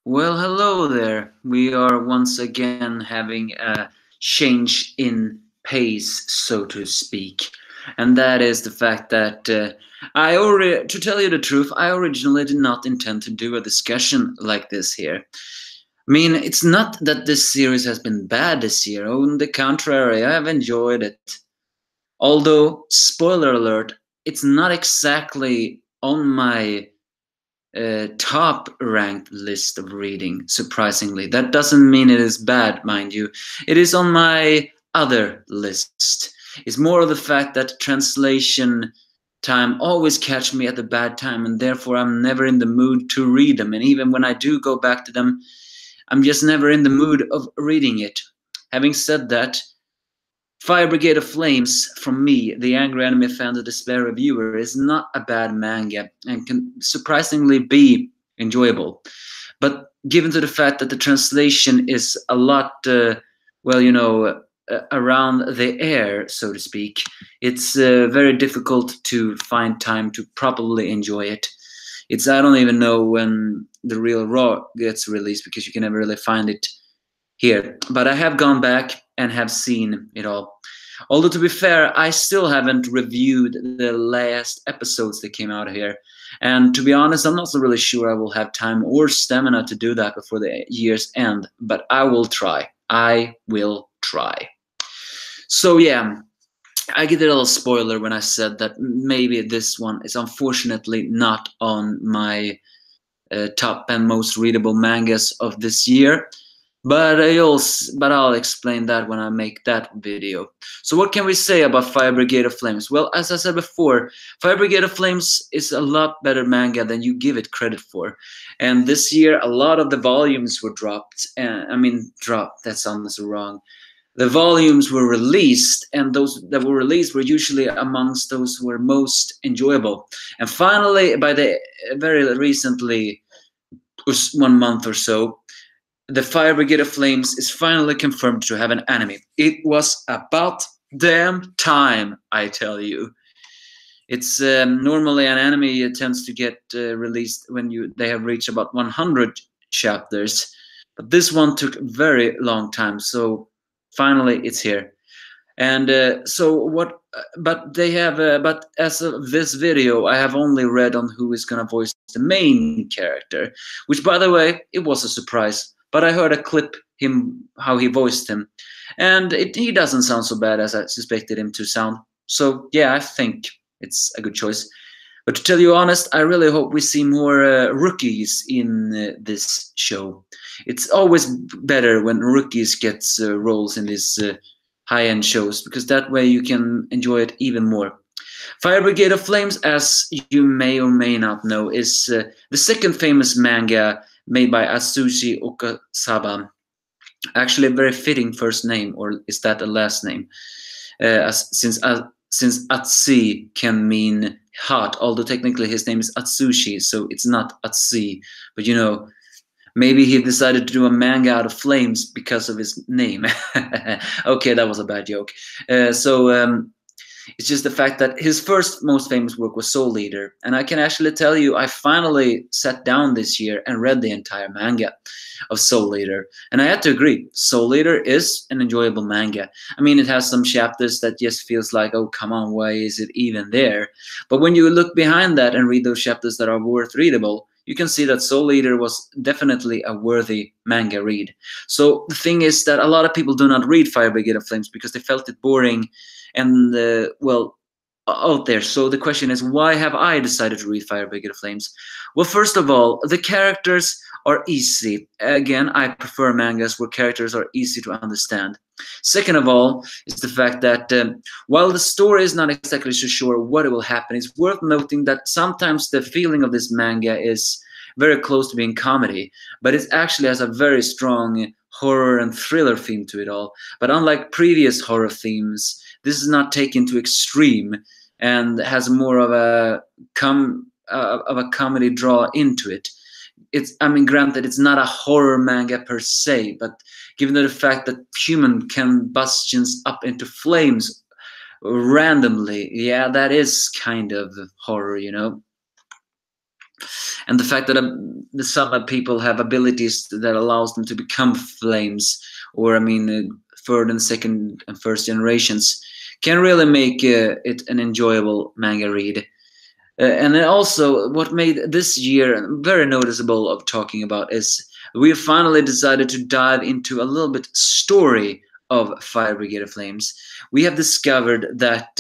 Well, hello there. We are once again having a change in pace, so to speak. And that is the fact that to tell you the truth, I originally did not intend to do a discussion like this here. I mean, it's not that this series has been bad this year. On the contrary, I have enjoyed it. Although, spoiler alert, it's not exactly on my top ranked list of reading, surprisingly. That doesn't mean it is bad, mind you. It is on my other list. It's more of the fact that translation time always catch me at the bad time, and therefore I'm never in the mood to read them. And even when I do go back to them, I'm just never in the mood of reading it. Having said that, Fire Brigade of Flames, from me, the angry anime fan, the despair reviewer, is not a bad manga and can surprisingly be enjoyable. But given to the fact that the translation is a lot, around the air, so to speak, it's very difficult to find time to properly enjoy it. I don't even know when the real Raw gets released because you can never really find it here. But I have gone back and have seen it all. Although to be fair, I still haven't reviewed the last episodes that came out here. And to be honest, I'm not so really sure I will have time or stamina to do that before the year's end. But I will try. I will try. So yeah, I get a little spoiler when I said that maybe this one is unfortunately not on my top and most readable mangas of this year. But I'll explain that when I make that video. So what can we say about Fire Brigade of Flames? Well, as I said before, Fire Brigade of Flames is a lot better manga than you give it credit for. And this year, a lot of the volumes were dropped. Dropped, that sounds wrong. The volumes were released, and those that were released were usually amongst those who were most enjoyable. And finally, by the very recently, 1 month or so, the Fire Brigade of Flames is finally confirmed to have an anime. It was about damn time, I tell you. It's normally an anime tends to get released when they have reached about 100 chapters, but this one took a very long time. So finally, it's here. And so what? But they have. But as of this video, I have only read on who is gonna voice the main character, which, by the way, it was a surprise. But I heard a clip how he voiced him, and he doesn't sound so bad as I suspected him to sound. So yeah, I think it's a good choice. But to tell you honest, I really hope we see more rookies in this show. It's always better when rookies get roles in these high-end shows, because that way you can enjoy it even more. Fire Brigade of Flames, as you may or may not know, is the second famous manga made by Atsushi Okasaba. Actually, a very fitting first name, or is that a last name? Since Atsi can mean hot, although technically his name is Atsushi, so it's not Atsi. But maybe he decided to do a manga out of flames because of his name. Okay, that was a bad joke. It's just the fact that his first most famous work was Soul Eater. And I can actually tell you, I finally sat down this year and read the entire manga of Soul Eater. And I had to agree, Soul Eater is an enjoyable manga. I mean, it has some chapters that just feels like, oh, come on, why is it even there? But when you look behind that and read those chapters that are worth readable, you can see that Soul Eater was definitely a worthy manga read. So the thing is that a lot of people do not read Fire Brigade of Flames because they felt it boring and out there. So the question is, why have I decided to read Fire Brigade of Flames? Well, first of all, the characters are easy. Again, I prefer mangas where characters are easy to understand. Second of all is the fact that while the story is not exactly so sure what it will happen, it's worth noting that sometimes the feeling of this manga is very close to being comedy, but it actually has a very strong horror and thriller theme to it all. But unlike previous horror themes, this is not taken to extreme and has more of a comedy draw into it. Granted, it's not a horror manga per se, but given the fact that human can combustions up into flames randomly, yeah, that is kind of horror, and the fact that some people have abilities that allows them to become flames, or I mean, third and second and first generations, can really make it an enjoyable manga read. And then also, what made this year very noticeable of talking about is we finally decided to dive into a little bit story of Fire Brigade of Flames. We have discovered that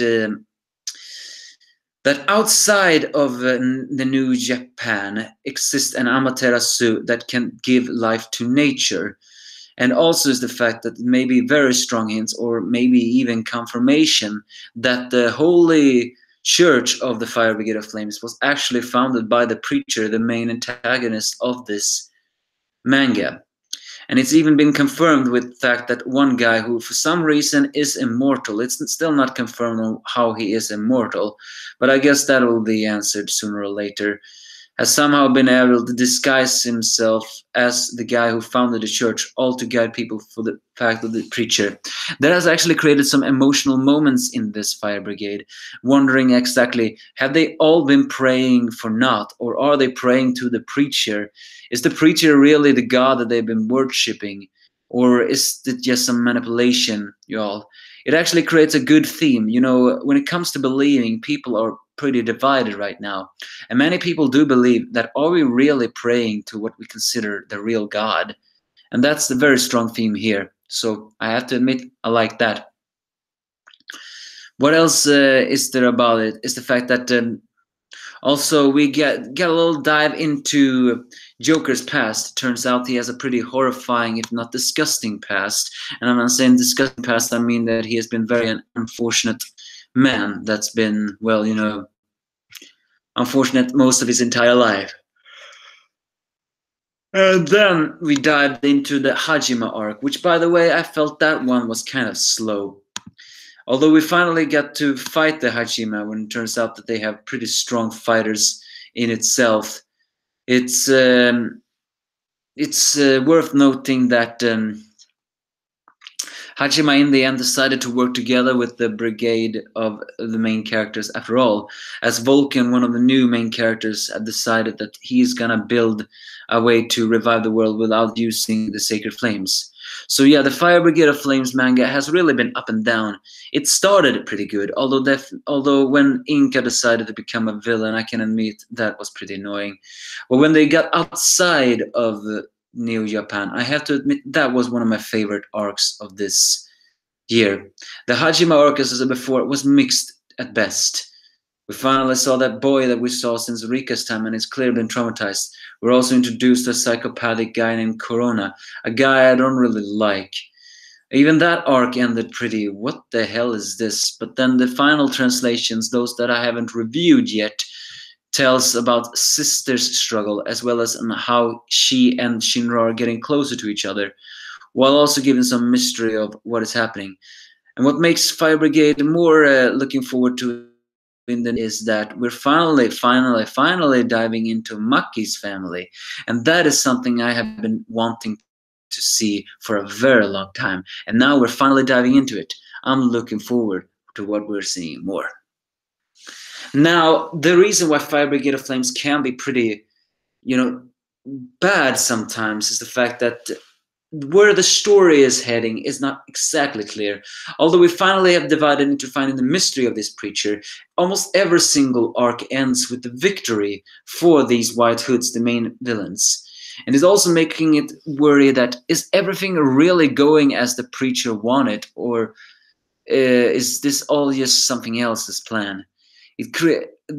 that outside of the New Japan exists an Amaterasu that can give life to nature. And also is the fact that maybe very strong hints, or maybe even confirmation, that the Holy Church of the Fire Brigade of Flames was actually founded by the preacher, the main antagonist of this manga. And it's even been confirmed with the fact that one guy who for some reason is immortal, it's still not confirmed on how he is immortal, but I guess that will be answered sooner or later, has somehow been able to disguise himself as the guy who founded the church, all to guide people for the fact of the preacher. That has actually created some emotional moments in this Fire Brigade, wondering exactly, have they all been praying for naught, or are they praying to the preacher? Is the preacher really the god that they've been worshipping, or is it just some manipulation, y'all? It actually creates a good theme. You know, when it comes to believing, people are pretty divided right now. And many people do believe that, are we really praying to what we consider the real God? And that's the very strong theme here. So I have to admit, I like that. What else is there about it? Is the fact that also we get a little dive into Joker's past. Turns out he has a pretty horrifying, if not disgusting, past. And I'm not saying disgusting past, I mean that he has been very unfortunate man that's been, well, you know, unfortunate most of his entire life. And then we dived into the Hajime arc, which, by the way, I felt that one was kind of slow. Although we finally got to fight the Hajime, when it turns out that they have pretty strong fighters in itself. It's worth noting that Hajime in the end decided to work together with the Brigade of the main characters after all, as Vulcan, one of the new main characters, had decided that he's gonna build a way to revive the world without using the sacred flames. So yeah, the Fire Brigade of Flames manga has really been up and down. It started pretty good, although when Inca decided to become a villain, I can admit that was pretty annoying. But when they got outside of Neo Japan, I have to admit that was one of my favorite arcs of this year. The Hajime arc, as I said before, was mixed at best. We finally saw that boy that we saw since Rika's time, and he's clearly been traumatized. We're also introduced to a psychopathic guy named Corona, a guy I don't really like. Even that arc ended pretty, what the hell is this? But then the final translations, those that I haven't reviewed yet, tells about Sister's struggle, as well as on how she and Shinra are getting closer to each other, while also giving some mystery of what is happening. And what makes Fire Brigade more looking forward to is that we're finally diving into Maki's family. And that is something I have been wanting to see for a very long time. And now we're finally diving into it. I'm looking forward to what we're seeing more. Now, the reason why Fire Brigade of Flames can be pretty, you know, bad sometimes is the fact that where the story is heading is not exactly clear. Although we finally have divided into finding the mystery of this preacher, almost every single arc ends with the victory for these White Hoods, the main villains. And it's also making it worry that, is everything really going as the preacher wanted, or is this all just something else's plan?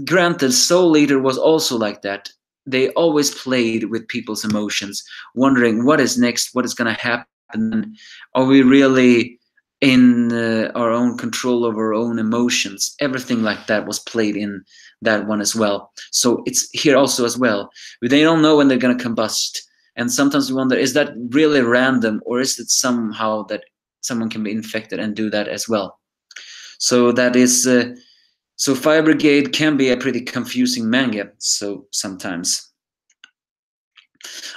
Granted, Soul Eater was also like that. They always played with people's emotions, wondering what is next, what is going to happen. Are we really in our own control of our own emotions? Everything like that was played in that one as well. So it's here also as well. They don't know when they're going to combust. And sometimes we wonder, is that really random, or is it somehow that someone can be infected and do that as well? So that is... So Fire Brigade can be a pretty confusing manga, so sometimes.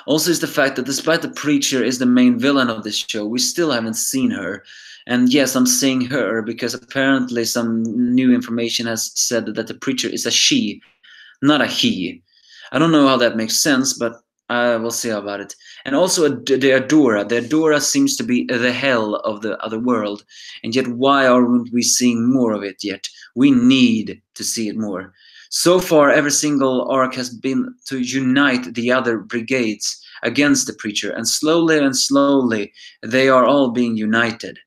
Also is the fact that despite the preacher is the main villain of this show, we still haven't seen her. And yes, I'm saying her because apparently some new information has said that the preacher is a she, not a he. I don't know how that makes sense, but we'll see about it. And also the Adora. The Adora seems to be the hell of the other world, and yet why aren't we seeing more of it yet? We need to see it more. So far, every single arc has been to unite the other brigades against the Preacher, and slowly, they are all being united.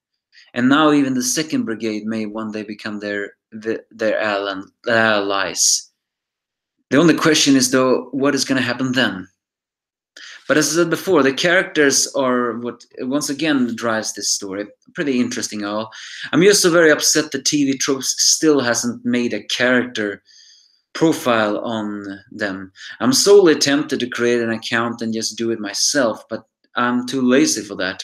And now even the second brigade may one day become their allies. The only question is, though, what is going to happen then? But as I said before, the characters are what once again drives this story. Pretty interesting, all. I'm just so very upset that TV Tropes still hasn't made a character profile on them. I'm solely tempted to create an account and just do it myself, but I'm too lazy for that.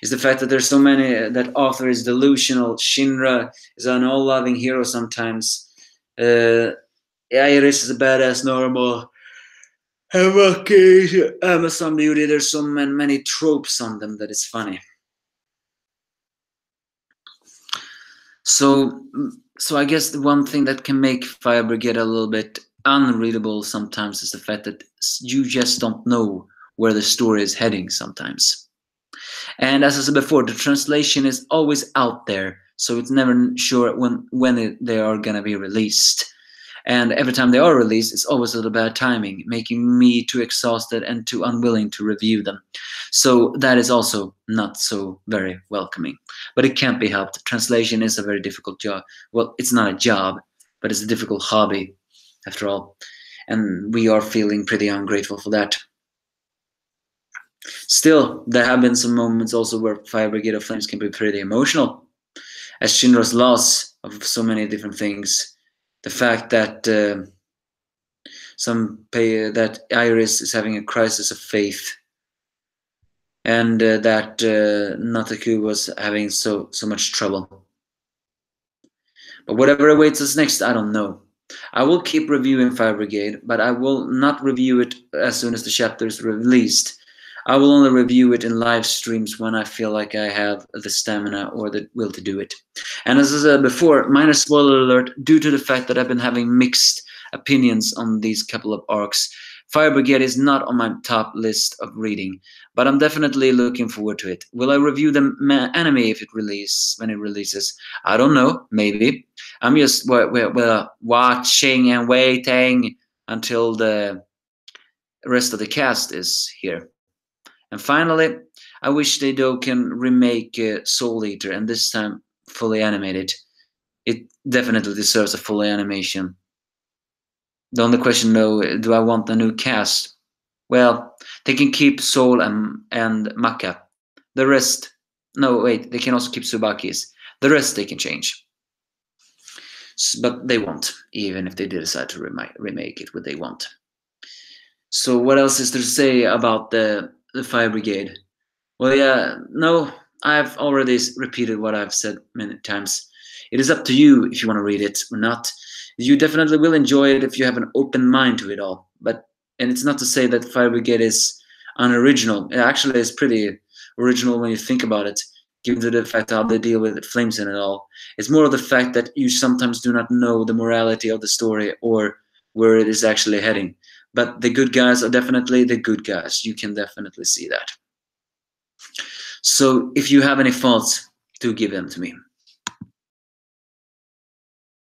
Is the fact that there's so many, that Arthur is delusional, Shinra is an all-loving hero sometimes, Iris is a badass normal, and Rocky, Amazon Beauty, there's so many tropes on them that it's funny. So I guess the one thing that can make Fire Brigade a little bit unreadable sometimes is the fact that you just don't know where the story is heading sometimes. And as I said before, the translation is always out there, so it's never sure when they are gonna be released. And every time they are released, it's always a little bad timing, making me too exhausted and too unwilling to review them. So that is also not so very welcoming. But it can't be helped. Translation is a very difficult job. Well, it's not a job, but it's a difficult hobby, after all. And we are feeling pretty ungrateful for that. Still, there have been some moments also where Fire Brigade of Flames can be pretty emotional. As Shinra's loss of so many different things. The fact that that Iris is having a crisis of faith, and that Nataku was having so much trouble. But whatever awaits us next, I don't know. I will keep reviewing Fire Brigade, but I will not review it as soon as the chapter is released. I will only review it in live streams when I feel like I have the stamina or the will to do it. And as I said before, minor spoiler alert, due to the fact that I've been having mixed opinions on these couple of arcs, Fire Brigade is not on my top list of reading, but I'm definitely looking forward to it. Will I review the anime when it releases? I don't know, maybe. I'm just watching and waiting until the rest of the cast is here. And finally, I wish they can remake Soul Eater, and this time fully animated. It definitely deserves a fully animation. The only question though, do I want a new cast? Well, they can keep Soul and Maka. The rest, no wait, they can also keep Tsubakis. The rest they can change. But they won't, even if they did decide to remake it, what they want. So what else is there to say about the Fire Brigade? Well, yeah, no, I've already repeated what I've said many times. It is up to you if you want to read it or not. You definitely will enjoy it if you have an open mind to it all. And it's not to say that Fire Brigade is unoriginal. It actually is pretty original when you think about it, given the fact how they deal with flames in it all. It's more of the fact that you sometimes do not know the morality of the story or where it is actually heading. But the good guys are definitely the good guys. You can definitely see that. So if you have any thoughts, do give them to me.